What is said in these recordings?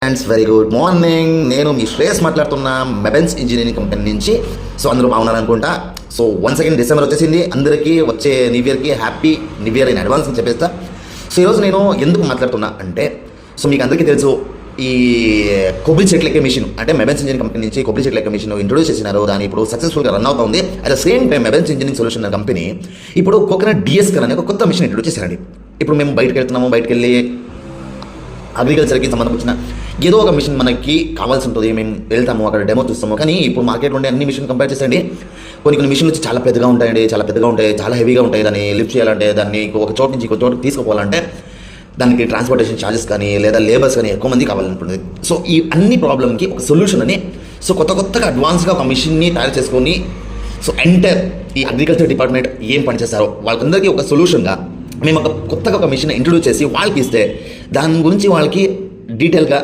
Friends, very good morning. నేను మీ శ్రేయస్ మాట్లాడుతున్నా మెబెన్స్ engineering company నుంచి. సో అందరూ బాగున్నారు అనుకుంటా. సో వన్స్ అగైన్ డిసెంబర్ వచ్చేసింది. అందరికీ వచ్చే న్యూ ఇయర్కి happy new year in advance అని చెప్పేస్తా. సో ఈరోజు నేను ఎందుకు మాట్లాడుతున్నా అంటే, సో మీకు అందరికీ తెలుసు, ఈ కొబ్బరి చెట్ల ఎక్కే మిషన్ అంటే మెబెన్స్ ఇంజనీరింగ్ కంపెనీ నుంచి కొబ్బరి చెట్ల ఎక్కే మిషన్ ఇంట్రొడ్యూస్ చేసినారు. దాన్ని ఇప్పుడు సక్సెస్ఫుల్గా రన్ అవుతుంది. At the same time Mebens engineering solution అనే కంపెనీ ఇప్పుడు కోకోనట్ డిఎస్కర్ అనే ఒక కొత్త మిషన్ ఇంట్రొడ్యూస్ చేశారండి. ఇప్పుడు మేము బయటకు వెళ్తున్నాము, బయటకు వెళ్ళి అగ్రికల్చర్కి సంబంధించిన ఏదో ఒక మిషన్ మనకి కావాల్సి ఉంటుంది. మేము వెళ్తాము, అక్కడ డెమో చూస్తాము. కానీ ఇప్పుడు మార్కెట్లో ఉండే అన్ని మిషన్ కంపేర్ చేసేయండి, కొన్ని మిషన్లు వచ్చి చాలా పెద్దగా ఉంటాయండి, చాలా హెవీగా ఉంటాయి. దాన్ని లిఫ్ట్ చేయాలంటే, దాన్ని ఒక చోటు నుంచి ఇంకో చోటుకి తీసుకుపోవాలంటే దానికి ట్రాన్స్పోర్టేషన్ ఛార్జెస్ కానీ లేదా లేబర్స్ కానీ ఎక్కువ మంది కావాలనుకుంటుంది. సో ఈ అన్ని ప్రాబ్లమ్కి ఒక సొల్యూషన్ అని సో కొత్తగా అడ్వాన్స్గా ఒక మిషన్ని తయారు చేసుకొని, సో ఎంటైర్ ఈ అగ్రికల్చర్ డిపార్ట్మెంట్ ఏం పనిచేస్తారో వాళ్ళందరికీ ఒక సొల్యూషన్గా మేము కొత్తగా ఒక మిషన్ ఇంట్రొడ్యూస్ చేసి వాళ్ళకి ఇస్తే, దాని గురించి వాళ్ళకి డీటెయిల్గా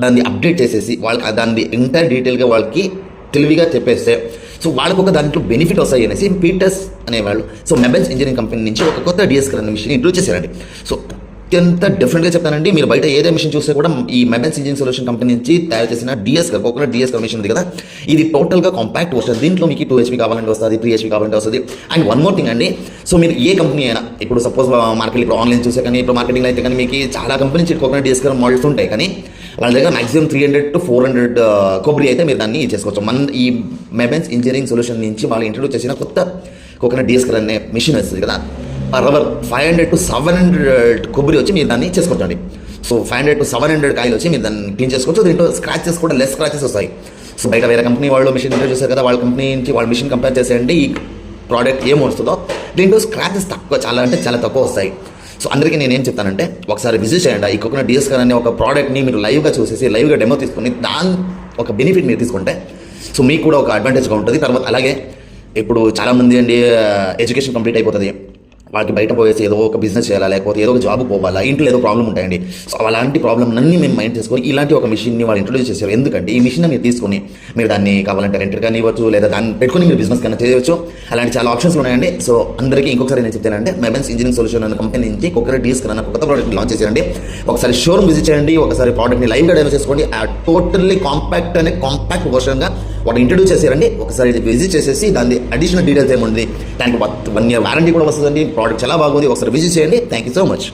దాన్ని అప్డేట్ చేసేసి వాళ్ళకి దాన్ని ఎంటైర్ డీటెయిల్గా వాళ్ళకి తెలివిగా చెప్పేస్తే, సో వాళ్ళకు ఒక దాంట్లో బెనిఫిట్ వస్తాయి అనేసి పీటర్స్ అనేవాళ్ళు సో మెబెన్స్ ఇంజనీరింగ్ కంపెనీ నుంచి ఒక కొత్త డిఎస్కర్ అనే మిషన్ ఇంట్రొడ్యూస్ చేశారండి. సో అత్యంత డిఫరెంట్గా చెప్తానండి. మీరు బయట ఏదే మిషన్ చూస్తే కూడా ఈ మెబెన్స్ ఇంజనీరింగ్ సొల్యూషన్ కంపెనీ నుంచి తయారు చేసిన డిఎస్కర్ కోకోనట్ డిఎస్కర్ మిషన్ ఉంది కదా, ఇది టోటల్గా కాంపాక్ట్ వస్తుంది. దీంట్లో మీకు 2 HP కావాలంటే వస్తుంది, 3 HP కావాలంటే వస్తుంది. అండ్ వన్ మోర్ థింగ్ అండి, సో మీరు ఏ కంపెనీ అయినా ఇప్పుడు సపోజ్ మార్కెట్ ఇప్పుడు ఆన్లైన్ చూసే కానీ ఇప్పుడు మార్కెటింగ్ అయితే కానీ మీకు చాలా కంపెనీ నుంచి కోకోనట్ డిఎస్కర్ మోడల్స్ ఉంటాయి. కానీ వాళ్ళ దగ్గర మాక్సిమం 300 to 400 కొబ్బరి అయితే మీరు దాన్ని చేసుకోవచ్చు. మన ఈ మెబెన్స్ ఇంజనీరింగ్ సొల్యూషన్ నుంచి వాళ్ళు ఇంట్రొడ్యూస్ చేసిన కొత్త కోకోనట్ డిఎస్కర్ అనే మిషన్ వస్తుంది కదా, పర్ అవర్ 500 to 700 కొబ్బరి వచ్చి మీరు దాన్ని చేసుకోవచ్చండి. సో 500 to 700 కాయలు వచ్చి మీరు దాన్ని క్లీన్ చేసుకోవచ్చు. దీంట్లో స్క్రాచెస్ కూడా లెస్ స్క్రాచెస్ వస్తాయి. సో బయట వేరే కంపెనీ వాళ్ళు మిషన్ ఇంట్రొడ్యూస్ చేశారు కదా, వాళ్ళ కంపెనీ నుంచి వాళ్ళ మిషన్ కంపేర్ చేసేయండి, ఈ ప్రోడక్ట్ ఏం వస్తుందో దీంట్లో స్క్రాచెస్ చాలా తక్కువ వస్తాయి. సో అందరికీ నేనేం చెప్తానంటే, ఒకసారి విజిట్ చేయండి. ఈ కోకోనట్ డిఎస్కర్ అనే ఒక ప్రోడక్ట్ని మీరు లైవ్గా చూసేసి లైవ్గా డెమో తీసుకొని దాని ఒక బెనిఫిట్ మీరు తీసుకుంటే సో మీకు కూడా ఒక అడ్వాంటేజ్గా ఉంటుంది. తర్వాత అలాగే ఇప్పుడు చాలామంది అండి ఎడ్యుకేషన్ కంప్లీట్ అయిపోతుంది, వాళ్ళకి బయట పోయేసి ఏదో ఒక బిజినెస్ చేయాలా, లేకపోతే ఏదో ఒక జాబ్ పోవాలా, ఇంట్లో ఏదో ప్రాబ్లం ఉంటాయండి. సో అలాంటి ప్రాబ్లం అన్నీ మేము మైండ్ చేసుకొని ఇలాంటి ఒక మిషన్ని వాళ్ళు ఇంట్రొడ్యూస్ చేశారు. ఎందుకంటే ఈ మిషన్ మీరు తీసుకొని మీరు దాన్ని కావాలంటే రెంటర్ కానీ ఇవ్వచ్చు, లేదా దాన్ని పెట్టుకొని మీరు బిజినెస్ కన్నా చేయవచ్చు. అలాంటి చాలా ఆప్షన్స్ ఉన్నాయండి. సో అందరికీ ఇంకొకసారి నేను చెప్తానంటే, మెబెన్స్ ఇంజనీరింగ్ సొల్యూషన్ అనే కంపెనీ నుంచి కోకోనట్ డిఎస్కర్ అన్న కొత్త ప్రోడక్ట్ లాంచ్ చేశారండి. ఒకసారి షోరూమ్ విజిట్ చేయండి, ఒకసారి ప్రోడక్ట్ని లైవ్గా డెమో చేసుకోండి. ఆ టోటల్లీ కాంపాక్ట్ వర్షన్గా వాటి ఇంట్రొడ్యూస్ చేశారండి. ఒకసారి విజిట్ చేసేసి దాని అడిషనల్ డీటెయిల్స్ ఏముంది, దానికి 1 year వారంటీ కూడా వస్తుందండి. ప్రోడక్ట్ చాలా బాగుంది. ఒకసారి విజిట్ చేయండి. Thank you so much.